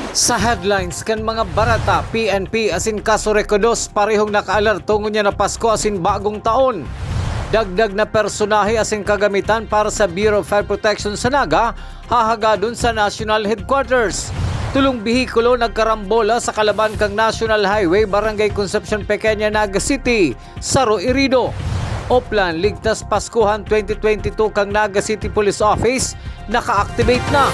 Sa headlines kan mga barata, PNP asin Casoreco 2 parehong nakaalerto ngunya na Pasko asin bagong taon. Dagdag na personahe asin kagamitan para sa Bureau of Fire Protection sa Naga hahagadon sa National Headquarters. Tulong bihikulo nagkarambola sa kalaban kang National Highway Barangay Concepcion Pequeña, Naga City, Saro Irido. Oplan Ligtas Paskuhan 2022 kang Naga City Police Office naka-activate na.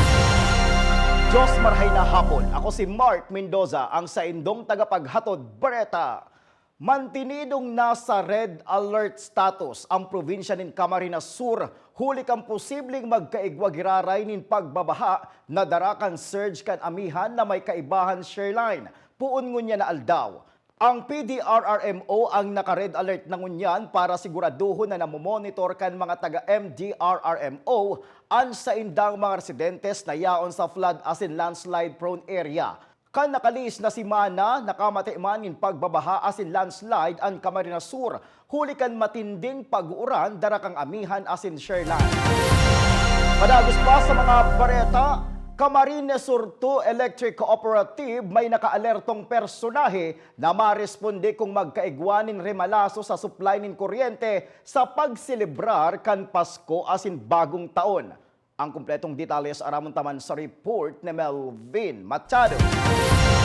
Diyos marhay na hapon. Ako si Mark Mendoza, ang saindong tagapaghatod Bareta. Mantinidong nasa red alert status ang probinsya ng Camarines Sur. Huli kang posibleng magkaigwagiraray nin pagbabaha na darakan surge kan amihan na may kaibahan shareline. Puon ngunya na aldaw. Ang PDRRMO ang naka-red alert na ngunyan para siguraduhon na namomonitor kan mga taga-MDRRMO an sa indang mga residentes na yaon sa flood as in landslide prone area. Kan nakalis na si Mana, nakamati man in pagbabaha as in landslide ang Camarines Sur. Huli kan matinding pag-uuran darakang amihan as in shareline. Padagos pa sa mga bareta, Camarines Sur 2 Electric Cooperative may nakaalertong personahe na maresponde kung magkaigwanin remalaso sa supply ng kuryente sa pagselebrar kan Pasko asin bagong taon. Ang kumpletong detalye sa aramon taman sa report ni Melvin Machado.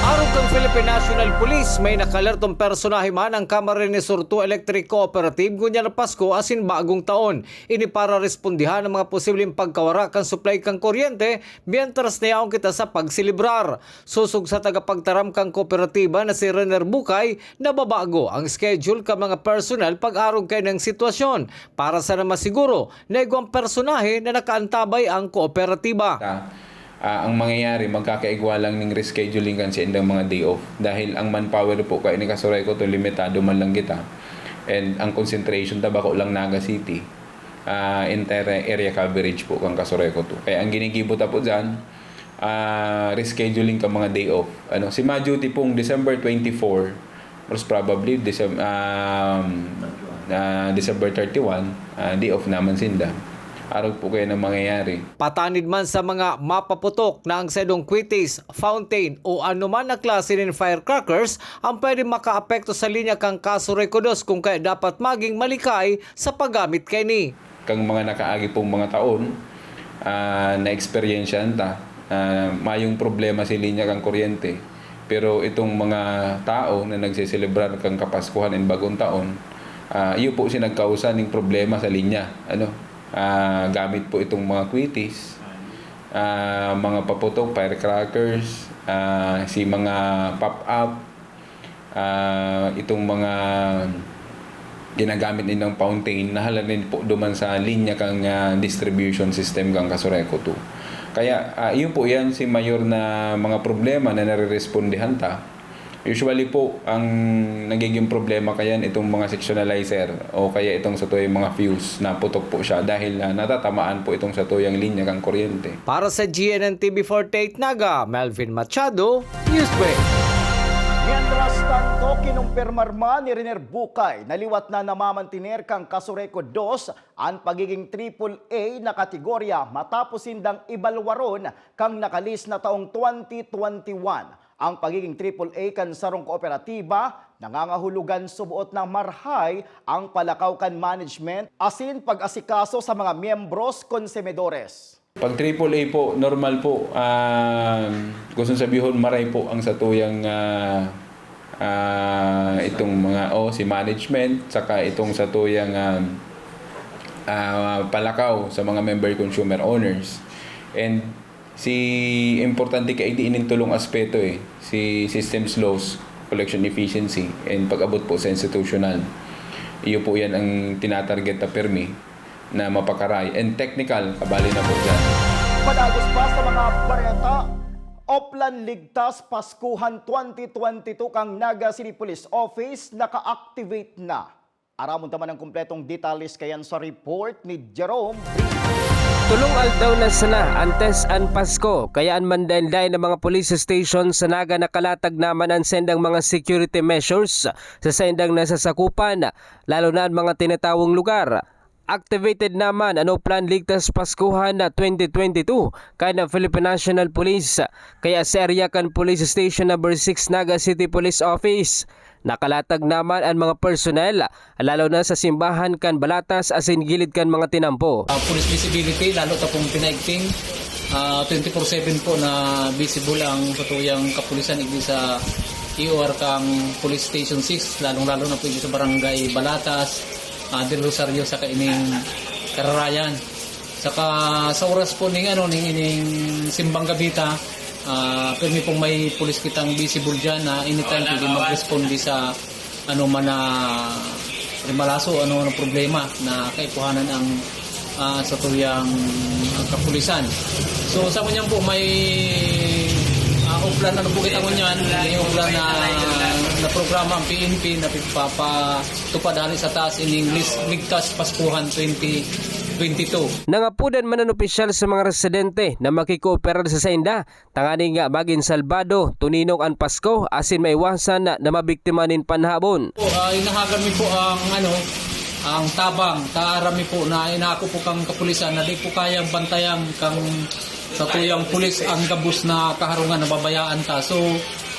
Araw kang Philippine National Police, may nakalertong personahe man ang Camarines Sur 2 Electric Cooperative ngunya na Pasko asin bagong taon. Ini para respondihan ang mga posibleng pagkawara kan supply kang kuryente mientras nayaon kita sa pagsilibrar. Susog sa tagapagtaram kang kooperatiba na si Renner Bukay na babago ang schedule ka mga personal pag-arog kay ng sitwasyon para sa na masiguro na igwang personahe na nakaantabay ang kooperatiba. Ang mangyayari, magkakaigwa lang ng rescheduling kan sa indang mga day off. Dahil ang manpower po kay ni Casoreco to limitado man lang kita. And ang concentration tabako lang Naga City. Entire area coverage po kang Casoreco to. Kaya ang ginigibot po dyan, rescheduling ka mga day off. Si ma-duty pong December 24, most probably December 31, day off naman sinda. Araw po kayo na mangyayari. Patanid man sa mga mapaputok na ang sedong quitis, fountain o anuman na klase ng firecrackers ang pwede makaapekto sa linya kang Casoreco 2 kung kaya dapat maging malikay sa paggamit kay ni. Kang mga nakaagi pong mga taon na eksperyensya ta, mayong problema sa linya kang kuryente. Pero itong mga tao na nagsiselebrar kang Kapaskuhan and bagong taon, iyo po sinagkausa ng problema sa linya. Gamit po itong mga quitis, mga paputok, firecrackers, si mga pop-up, itong mga ginagamit nilang fountain na halanin po duman sa linya kang distribution system kang Casoreco 2. Kaya yun po yan si mayor na mga problema na nare-respondihan ta. Usually po, ang nagiging problema kaya itong mga sectionalizer o kaya itong sa tuyang mga fuse na putok po siya dahil natatamaan po itong sa tuyang linya kang kuryente. Para sa GNN TV48 Naga, Melvin Machado, Newsbreak. Mientras tanto, kinumpirmar man ni Renner Bukay na liwat na namamantiner kang Casoreco 2 ang pagiging AAA na kategorya matapos sindang ibalwaron kang nakalis na taong 2021. Ang pagiging AAA kan sarong kooperatiba, nangangahulugan subuot ng marhay ang palakawkan management asin pag-asikaso sa mga miyembros konsumidores. Pag AAA po, normal po, gusto sabihon maray po ang satuyang itong mga si management, saka itong satuyang palakaw sa mga member consumer owners. And si importante kay ining tulong aspeto si systems laws, collection efficiency, and pag-abot po sa institutional. Iyo po yan ang tinatarget na permi na mapakaray. And technical, kabali na po dyan. Padagos pa sa mga bareta, Oplan Ligtas Paskuhan 2022 kang Naga City Police Office naka-activate na. Aramon taman ang kumpletong detalye kayan sa report ni Jerome. Tulong aldaw na sana antes an Pasko, kayaan mandaynday ng mga police station sa Naga nakalatag naman ang sendang mga security measures sa sendang nasasakupan, lalo na ang mga tinatawong lugar. activated naman ano plan ligtas Paskuhan na 2022 kay na Philippine National Police kaya sa area kan Police Station number 6 Naga City Police Office. Nakalatag naman ang mga personnel lalo na sa simbahan kan Balatas asin gilid kan mga tinampo. Police visibility lalo ta pong pinaigting 24/7 po na visible ang katuyang kapulisan igdi sa EOR kang Police Station 6 lalong-lalo na po igdi sa barangay Balatas, Del Rosario sa kaining Kararayan. Saka sa oras po ning ining simbang gabita permi pong may pulis kitang visible dyan na anytime pwede mag-responde sa man na rimalaso, ng problema na kaipuhanan ang sa tuyang kapulisan. So sa kanyan po may uplan na nabukit ang kanyan, yung uplan na programa ang PNP na pagpapatupad hali sa taas ining Ligtas Paskuhan 2022. Nangapudan man ang opisyal sa mga residente na makikooperar sa sainda, tangani nga maging salbado, tuninong ang Pasko asin maiwasan na mabiktima nin panhabon. Inahagan mi po ang tabang, taarami po na inako po kang kapulisan na di po kayang bantayang kang sa tuyang pulis ang gabus na kaharungan na babayaan ta. So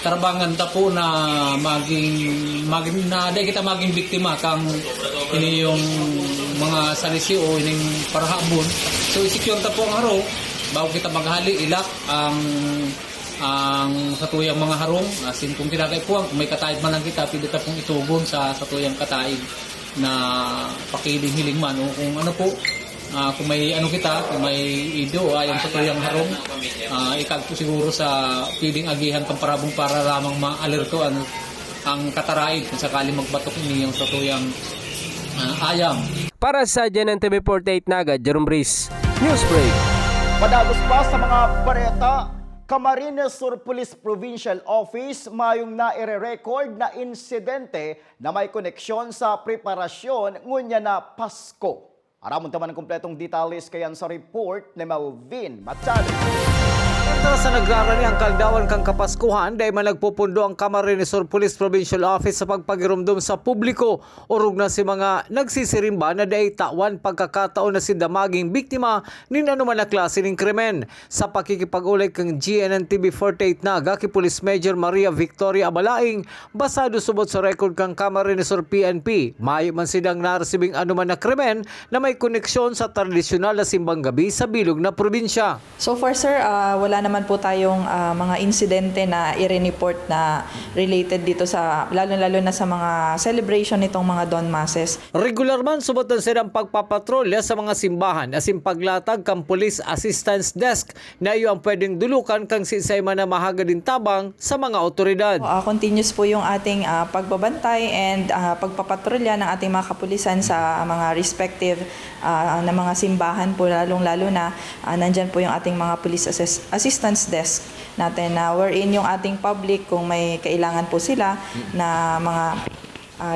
tarabangan ta po na maging na di kita maging biktima kang ini yung mga salisi o ining parahabon. So i-secure ta po ang haro bago kita maghali ilak ang satuyang mga harong asin kung kinagay po kung may kataid man lang kita pwede ta pong itugon sa satuyang kataid na pakiling-hiling man o kung po kung may kung may ido yung satuyang harong ikag po siguro sa pwedeng agihan kang parabong para lamang ma-alerto ang kataraid kung sakali magbatok ini yung satuyang ayam. Para sa GNN TV 48 Naga, Jerome Brice, Newsbreak. Padagos pa sa mga bareta, Camarines Sur Police Provincial Office mayong naire-record na insidente na may koneksyon sa preparasyon ngunya na Pasko. Aramon taman ang kompletong detalles kayan sa report ni Melvin Machado. Kontra sa nagrarani ang kaldawan kang Kapaskuhan, dahil man nagpupundo ang Camarines Sur Police Provincial Office sa pagpagirumdum sa publiko. Urog na si mga nagsisirimba na dahil tawan pagkakataon na si damaging biktima nin anuman na klase ng krimen. Sa pakikipag-ulay kang GNN TV 48 Naga kay Police Major Maria Victoria Abalaing, basado subot sa record kang Camarines Sur PNP, mayo man sidang naresibing anuman na krimen na may koneksyon sa tradisyonal na simbang gabi sa bilog na probinsya. So far sir, wala naman po tayong mga insidente na i-report na related dito sa lalo-lalo na sa mga celebration nitong mga Dawn Masses. Regular man subot na silang pagpapatrolya sa mga simbahan asin paglatag kang Police Assistance Desk na iyo ang pwedeng dulukan kang sinsay man na mahaga din tabang sa mga otoridad. Continuous po yung ating pagbabantay and pagpapatrolya ng ating mga kapulisan sa mga respective na mga simbahan po lalong-lalo na nandyan po yung ating mga Police Assistance Desk natin na wherein yung ating public kung may kailangan po sila na mga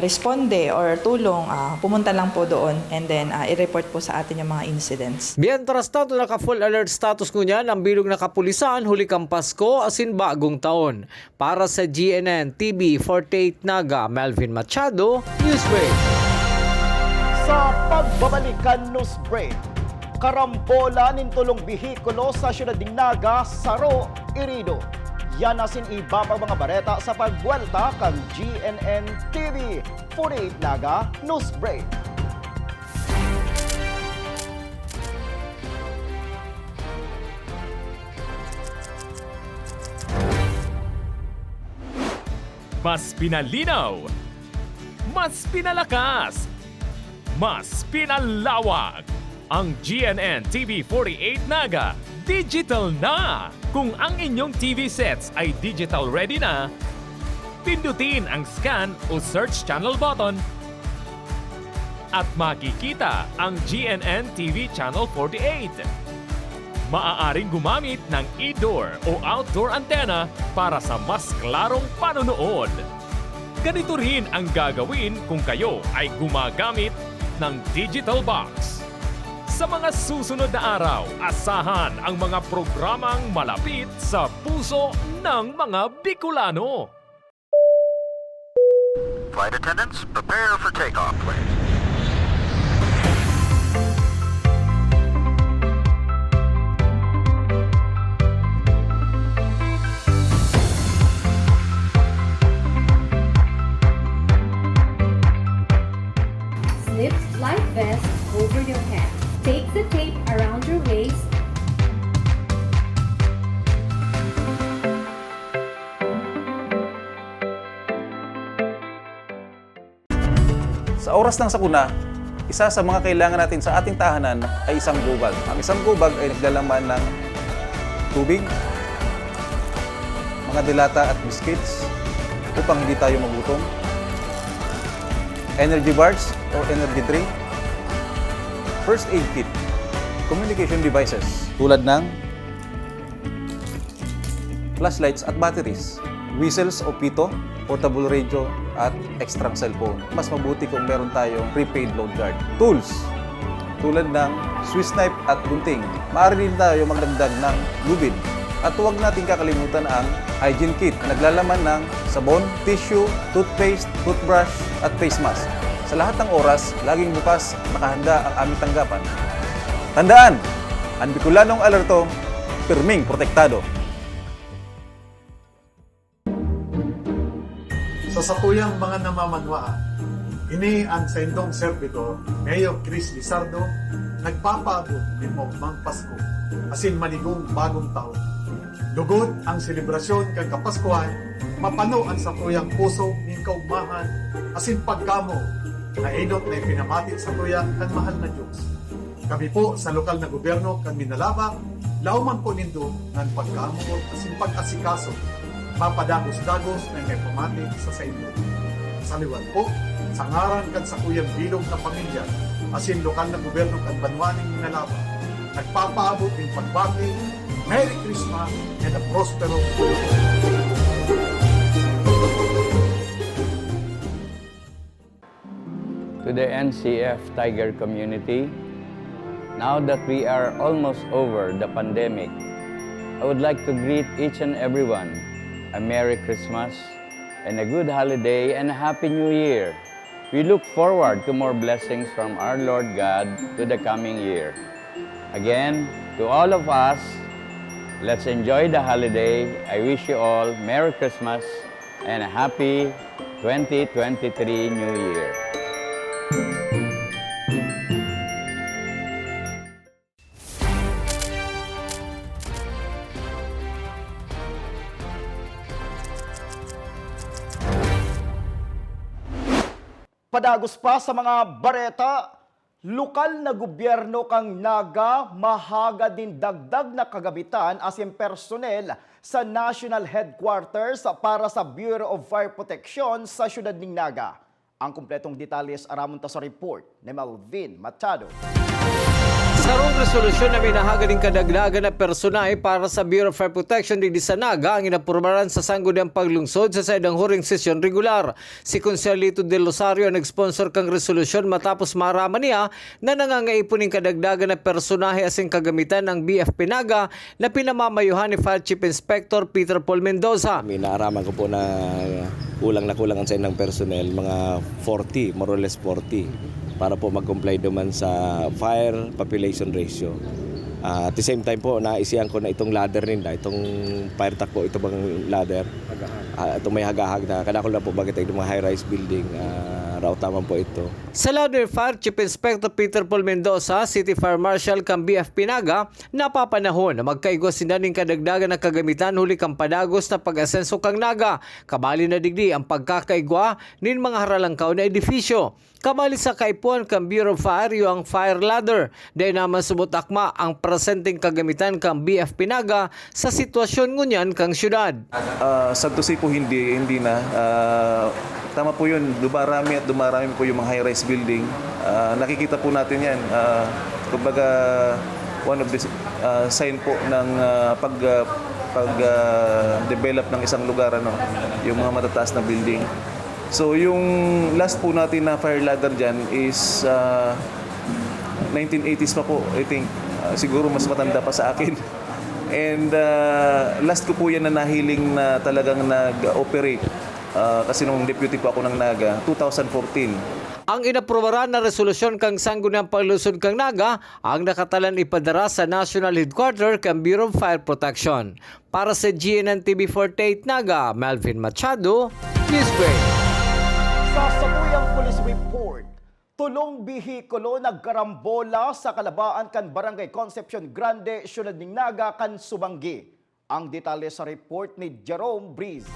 responde or tulong, pumunta lang po doon and then i-report po sa atin yung mga incidents. Mientras tanto, naka-full alert status ngunyan ang bilog na kapulisan huli kang Pasko asin bagong taon. Para sa GNN TV 48 Naga, Melvin Machado, Newsbreak. Sa pagbabalikan Newsbreak, karambola nin tulong bihikulo sa siyudad ng Naga, Saro, Irido. Yan asin iba pang mga bareta sa pagbuelta kang GNN TV 48 Naga Newsbreak. Mas pinalinaw, mas pinalakas, mas pinalawak. Ang GNN TV 48 Naga, digital na! Kung ang inyong TV sets ay digital ready na, pindutin ang scan o search channel button at makikita ang GNN TV Channel 48. Maaaring gumamit ng indoor o outdoor antenna para sa mas klarong panonood. Ganito rin ang gagawin kung kayo ay gumagamit ng digital box. Sa mga susunod na araw, asahan ang mga programang malapit sa puso ng mga Bicolano. Flight attendants, prepare for takeoff, please. Slip life vest over your head. Take the tape around your waist. Sa oras ng sakuna, isa sa mga kailangan natin sa ating tahanan ay isang gubag. Ang isang gubag ay naglalaman ng tubig, mga dilata at biscuits upang hindi tayo magutom, energy bars o energy drink, first aid kit, communication devices tulad ng flashlights at batteries, whistles o pito, portable radio at extra cellphone. Mas mabuti kung meron tayong prepaid load guard. Tools tulad ng Swiss knife at gunting. Maaari din tayo magdagdag ng lubid. At huwag natin kakalimutan ang hygiene kit na naglalaman ng sabon, tissue, toothpaste, toothbrush at face mask. Sa lahat ng oras, laging bukas, nakahanda ang aming tanggapan. Tandaan, ang Bicolanong alerto, pirming protektado. Sa sakuyang mga namamanwaan, ini ang Saindong Servitor, Mayor Chris Lizardo, nagpapaabot ni Mokmang Pasko, asin maligong bagong taon. Dugod ang selebrasyon kang Kapaskuhan, mapano ang sakuyang puso ng kaugmahan, asin pagkamo, na inot na ipinamati sa kuya kan mahal na Diyos. Kami po sa lokal na gobyerno kan Minalaba, lauman po nindo ng pagkamo asin pag-asikaso, mapadagos-dagos na may pamati sa Saindong. Sa liwan po, sa ngaran kan sa kuyang bilog na pamilya, asin lokal na gobyerno kan Banwaning Minalaba, nagpapaabot ng pagbati, Merry Christmas and a prosperous New Year. To the NCF Tiger community, now that we are almost over the pandemic, I would like to greet each and everyone a Merry Christmas and a good holiday and a Happy New Year. We look forward to more blessings from our Lord God to the coming year. Again, to all of us, let's enjoy the holiday. I wish you all Merry Christmas and a Happy 2023 New Year. Padagos pa sa mga bareta, lokal na gobyerno kang Naga mahaga din dagdag na kagamitan as in personnel sa National Headquarters para sa Bureau of Fire Protection sa siyudad ng Naga. Ang kumpletong detalles aramon ta sa report ni Melvin Machado. Sarong resolusyon na minahaga din kadagdagan na personay para sa Bureau of Fire Protection di Naga ang inapurmaran sa sangguniang paglungsod sa saydang huring sesyon regular. Si Consuelito del Rosario ang nag-sponsor kang resolusyon matapos maraman niya na nangangaipon ng kadagdagan na personahe asing kagamitan ng BFP Naga na pinamamayuhan ni Fire Chief Inspector Peter Paul Mendoza. Naaraman ko po na kulang ang sign ng personnel, mga 40, more or less 40. Para po mag-comply naman sa fire population ratio. At the same time po, naisiyan ko na itong ladder nila, itong fire truck po, ito bang ladder. Itong may hagahag na, kadakol na po bakit itong mga high-rise building, route naman po ito. Sa ladder Fire Chief Inspector Peter Paul Mendoza, City Fire Marshal kang BFP Naga, napapanahon na magkaigos sila ng kadagdagan na kagamitan huli kang padagos na pag-asenso kang Naga. Kabali na digdi ang pagkakaigwa nin mga haralangkaw na edifisyo. Kabali sa kaipuan kang Bureau of Fire yung fire ladder. Dahil naman sumutakma ang presenteng kagamitan kang BFP Naga sa sitwasyon ngunyan kang syudad. Sad to say po hindi na. Tama po yun, dumarami po yung mga high-rise building. Nakikita po natin yan. Kumbaga, one of the sign po ng pag-develop ng isang lugar, yung mga matataas na building. So yung last po natin na fire ladder dyan is 1980s pa po, I think. Siguro mas matanda pa sa akin. And last ko po yan na nahiling na talagang nag-operate. Kasi nung deputy po ako ng Naga, 2014. Ang inaprobaran na resolusyon kang sangguniang paglusod kang Naga ang nakatalan ipadara sa National Headquarters kang Bureau of Fire Protection. Para sa GNN TV 48 Naga, Melvin Machado, Newsbreak. Sa Sakuyang Police Report, Tulong bihikulo nagkarambola sa kalabaan kan Barangay Concepcion Grande, Syudad ng Naga, kan Subanggi. Ang detalye sa report ni Jerome Breeze.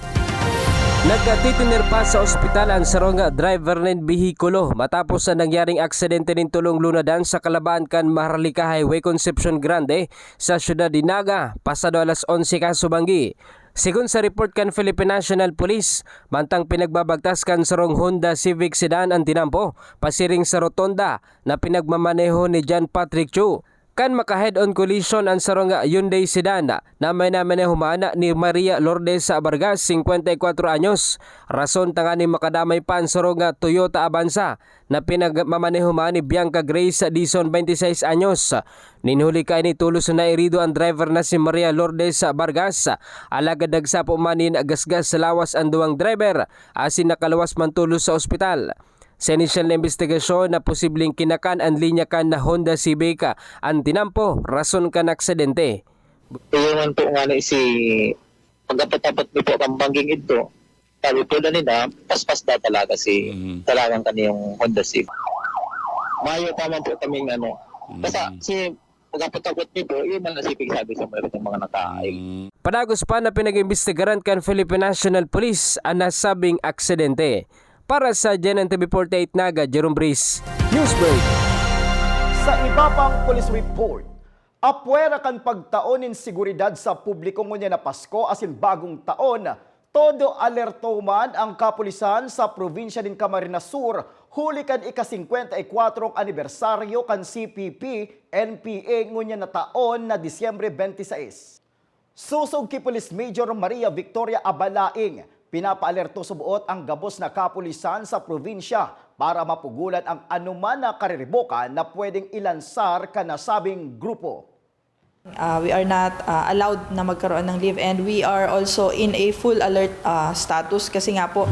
Nagkatitinir pa sa ospital ang sarong driver ng bihikulo matapos sa nangyaring aksidente ng tulong lunadan sa kalabaan kan Maharlika Highway Concepcion Grande sa Syudad ng Naga pasado alas 11 kan Subanggi. Sigon sa report kan Philippine National Police, mantang pinagbabagtas kan sarong Honda Civic Sedan ang tinampo, pasiring sa rotonda na pinagmamaneho ni John Patrick Chu. Kan maka-head-on collision ang sarong Hyundai Sedan na may namanehumana ni Maria Lourdes Vargas, 54 anyos. Rason tanga ni makadamay pa ang sarong Toyota Avanza na pinagmamanehumana ni Bianca Grace Dizon, 26 anyos. Ninhuli ka ni tulos na irido ang driver na si Maria Lourdes Vargas. Alagad nagsapo manin gasgas sa lawas ang duwang driver asin nakalawas man tulos sa ospital. Sa inisyal na investigasyon na posibleng kinakan ang linya kan na Honda Civic ang tinampo, rason kan aksidente. Iyon po nga na si pagdapat-dapat ni po kambangging ito, sabi po na nila, paspas na talaga si talagang kaniyong Honda Civic. Mayo pa man po kaming basta si pagdapat-dapat ni po, yun man nasipig sabi sa mga nakaayag. Padagos pa na pinag-imbestigaran kan Philippine National Police ang nasabing aksidente. Para sa GNN TV 48 Naga, Jerome Breeze, Newsbreak. Sa iba pang police report, apwera kan pagtaonin seguridad sa publiko ngunya na Pasko asin bagong taon, todo alerto man ang kapulisan sa probinsya din Camarines Sur, huli kan ika-54 anibersaryo kan CPP NPA ngunya na taon na Disyembre 26. Susog ki Police Major Maria Victoria Abalaing, pinapaalerto subuot ang gabos na kapulisan sa probinsya para mapugulan ang anuman na kariribokan na pwedeng ilansar ka nasabing grupo. We are not allowed na magkaroon ng leave and we are also in a full alert status kasi nga po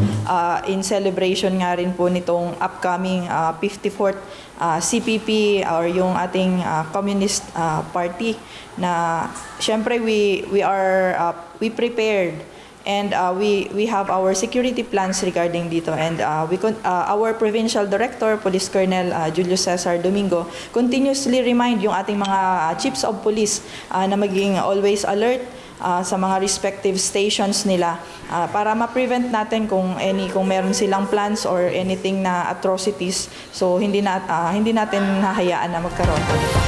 in celebration nga rin po nitong upcoming 54th CPP or yung ating Communist Party na syempre we prepared. And we have our security plans regarding dito. And our Provincial Director, Police Colonel Julius Cesar Domingo, continuously remind yung ating mga chiefs of police na maging always alert sa mga respective stations nila para ma-prevent natin kung meron silang plans or anything na atrocities. So hindi natin hahayaan na magkaroon po dito.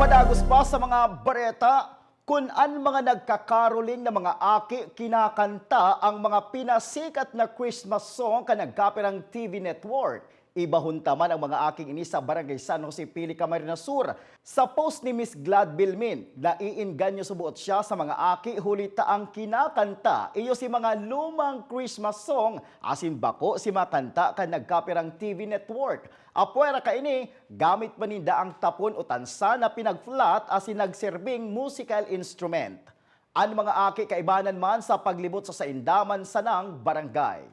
Padagos pa sa mga bareta, kung an mga nagkakaroling na mga aki kinakanta ang mga pinasikat na Christmas song ka nagkapirang TV network. Ibahuntaman ang mga aking ini sa Barangay San Jose, Pili, Camarines Sur. Sa post ni Miss Glad Bilmin, naiinganyo subuot siya sa mga aki hulita ang kinakanta. Iyo si mga lumang Christmas song, asin bako si makanta ka nagkapirang TV network. Apwera ka ini, gamit maninda ang tapon o tansa na pinag-flat asin nagserbing musical instrument. Ang mga aki kaibanan man sa paglibot sa saindaman sanang barangay.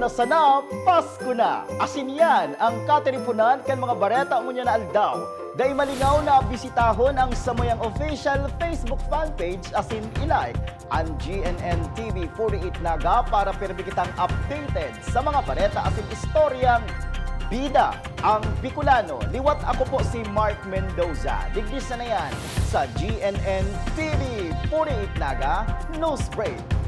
Na sana, Pasko na. Asin yan ang kateleponan kan mga bareta ngunya na aldaw. Day malingaw na bisitahon ang Samoyang official Facebook fanpage asin ilike ang GNN TV 48 Naga para permi kitang updated sa mga bareta asin istoryang bida ang Bicolano. Liwat ako po si Mark Mendoza. Digdis na yan sa GNN TV 48 Naga News Break.